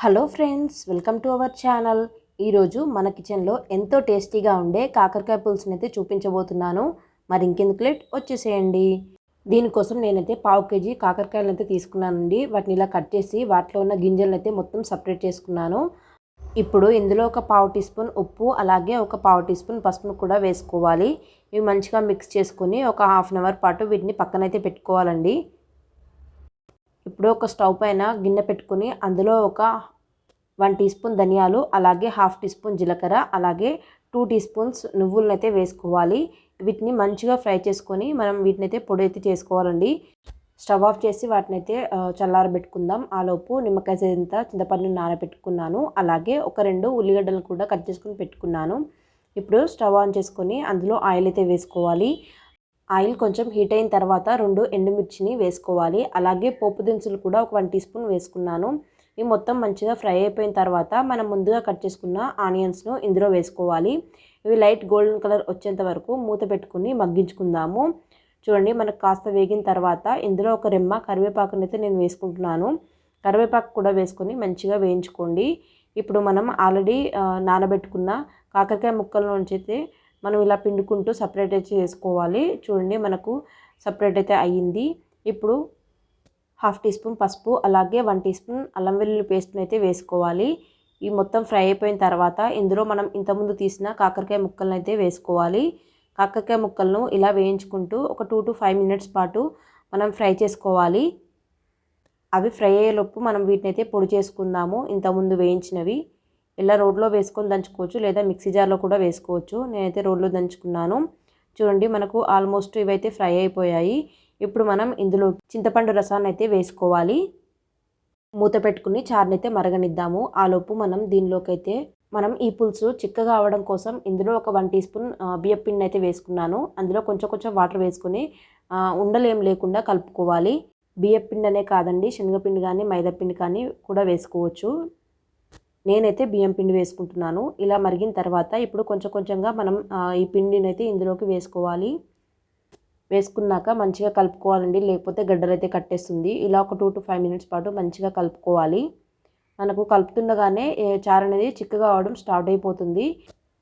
Hello friends, welcome to our channel. ఈరోజు మన కిచెన్లో ఎంతో టేస్టీగా ఉండే కాకరకాయ పులుసుని అయితే చూపించబోతున్నాను. మరి ఇంకెందుకు లేట్, వచ్చేసేయండి. దీనికోసం నేనైతే 1/2 kg కాకరకాయలు అయితే తీసుకున్నానండి. వాటిని ఇలా కట్ చేసి వాటిలో ఉన్న గింజలను అయితే మొత్తం సపరేట్ చేసుకున్నాను. ఇప్పుడు ఇందులో ఒక 1/2 టీ స్పూన్ ఉప్పు, అలాగే ఒక 1/2 టీ స్పూన్ పసుపును కూడా వేసుకోవాలి. ఇవి మంచిగా మిక్స్ చేసుకొని ఒక హాఫ్ అన్ అవర్ పాటు వీటిని పక్కనైతే పెట్టుకోవాలండి. ఇప్పుడు ఒక స్టవ్ పైన గిన్నె పెట్టుకుని అందులో ఒక 1 టీ స్పూన్ ధనియాలు, అలాగే హాఫ్ టీ స్పూన్ జీలకర్ర, అలాగే 2 టీ స్పూన్స్ నువ్వులను అయితే వేసుకోవాలి. వీటిని మంచిగా ఫ్రై చేసుకొని మనం వీటినైతే పొడి అయితే చేసుకోవాలండి. స్టవ్ ఆఫ్ చేసి వాటినైతే చల్లారబెట్టుకుందాం. ఆలోపు నిమ్మకాయ సైజంత చింతపండుని నానబెట్టుకున్నాను. అలాగే ఒక 2 ఉల్లిగడ్డలు కూడా కట్ చేసుకుని పెట్టుకున్నాను. ఇప్పుడు స్టవ్ ఆన్ చేసుకొని అందులో ఆయిల్ అయితే వేసుకోవాలి. ఆయిల్ కొంచెం హీట్ అయిన తర్వాత 2 ఎండుమిర్చిని వేసుకోవాలి. అలాగే పోపు దినుసులు కూడా ఒక 1 టీ స్పూన్ వేసుకున్నాను. ఇవి మొత్తం మంచిగా ఫ్రై అయిపోయిన తర్వాత మనం ముందుగా కట్ చేసుకున్న ఆనియన్స్ను ఇందులో వేసుకోవాలి. ఇవి లైట్ గోల్డెన్ కలర్ వచ్చేంత వరకు మూత పెట్టుకుని మగ్గించుకుందాము. చూడండి, మనకు కాస్త వేగిన తర్వాత ఇందులో ఒక రెమ్మ కరివేపాకుని అయితే నేను వేసుకుంటున్నాను. కరివేపాకు కూడా వేసుకొని మంచిగా వేయించుకోండి. ఇప్పుడు మనం ఆల్రెడీ నానబెట్టుకున్న కాకరకాయ ముక్కల నుంచి అయితే మనం ఇలా పిండుకుంటూ సపరేట్ అయితే చేసుకోవాలి. చూడండి, మనకు సపరేట్ అయితే అయ్యింది. ఇప్పుడు హాఫ్ టీ స్పూన్ పసుపు, అలాగే 1 టీ స్పూన్ అల్లం వెల్లుల్లి పేస్ట్ని అయితే వేసుకోవాలి. ఈ మొత్తం ఫ్రై అయిపోయిన తర్వాత ఇందులో మనం ఇంతకుముందు తీసిన కాకరకాయ ముక్కలను అయితే వేసుకోవాలి. కాకరకాయ ముక్కలను ఇలా వేయించుకుంటూ ఒక 2 to 5 మినిట్స్ పాటు మనం ఫ్రై చేసుకోవాలి. అవి ఫ్రై అయ్యేలోపు మనం వీటిని అయితే పొడి చేసుకుందాము. ఇంతకుముందు వేయించినవి ఇలా రోడ్లో వేసుకొని దంచుకోవచ్చు, లేదా మిక్సీ జార్లో కూడా వేసుకోవచ్చు. నేనైతే రోడ్లో దంచుకున్నాను. చూడండి, మనకు ఆల్మోస్ట్ ఇవైతే ఫ్రై అయిపోయాయి. ఇప్పుడు మనం ఇందులో చింతపండు రసాన్ని అయితే వేసుకోవాలి. మూత పెట్టుకుని చారునైతే మరగనిద్దాము. ఆలోపు మనం దీనిలోకి అయితే ఈ పులుసు చిక్కగా అవడం కోసం ఇందులో ఒక 1 టీ స్పూన్ బియ్యం పిండి అయితే వేసుకున్నాను. అందులో కొంచెం కొంచెం వాటర్ వేసుకుని ఉండలేం లేకుండా కలుపుకోవాలి. బియ్యం పిండి అనే కాదండి, శనగపిండి కానీ మైదా పిండి కానీ కూడా వేసుకోవచ్చు. నేనైతే బియ్యం పిండి వేసుకుంటున్నాను. ఇలా మరిగిన తర్వాత ఇప్పుడు కొంచెం కొంచెంగా మనం ఈ పిండిని అయితే ఇందులోకి వేసుకోవాలి. వేసుకున్నాక మంచిగా కలుపుకోవాలండి, లేకపోతే గడ్డలు అయితే కట్టేస్తుంది. ఇలా ఒక 2 to 5 మినిట్స్ పాటు మంచిగా కలుపుకోవాలి. మనకు కలుపుతుండగానే చారు అనేది చిక్కగా అవడం స్టార్ట్ అయిపోతుంది.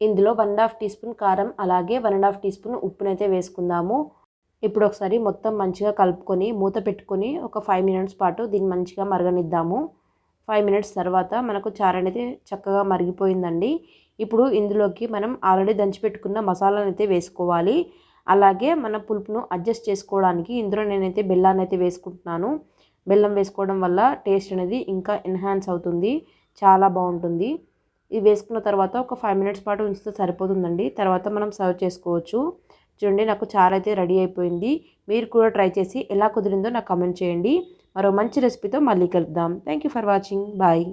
ఇందులో 1.5 టీ స్పూన్ కారం, అలాగే 1.5 టీ స్పూన్ ఉప్పునైతే వేసుకుందాము. ఇప్పుడు ఒకసారి మొత్తం మంచిగా కలుపుకొని మూత పెట్టుకొని ఒక 5 మినిట్స్ పాటు దీన్ని మంచిగా మరగనిద్దాము. 5 మినిట్స్ తర్వాత మనకు చారు అనేది చక్కగా మరిగిపోయిందండి. ఇప్పుడు ఇందులోకి మనం ఆల్రెడీ దంచిపెట్టుకున్న మసాలాను అయితే వేసుకోవాలి. అలాగే మన పులుపును అడ్జస్ట్ చేసుకోవడానికి ఇందులో నేనైతే బెల్లాన్ని అయితే వేసుకుంటున్నాను. బెల్లం వేసుకోవడం వల్ల టేస్ట్ అనేది ఇంకా ఎన్హాన్స్ అవుతుంది, చాలా బాగుంటుంది. ఇది వేసుకున్న తర్వాత ఒక 5 మినిట్స్ పాటు ఉంచితే సరిపోతుందండి. తర్వాత మనం సర్వ్ చేసుకోవచ్చు. చూడండి, నాకు చారు అయితే రెడీ అయిపోయింది. మీరు కూడా ట్రై చేసి ఎలా కుదిరిందో నాకు కామెంట్ చేయండి. మరో మంచి రెసిపీతో మళ్ళీ కలుద్దాం. Thank you for watching. Bye.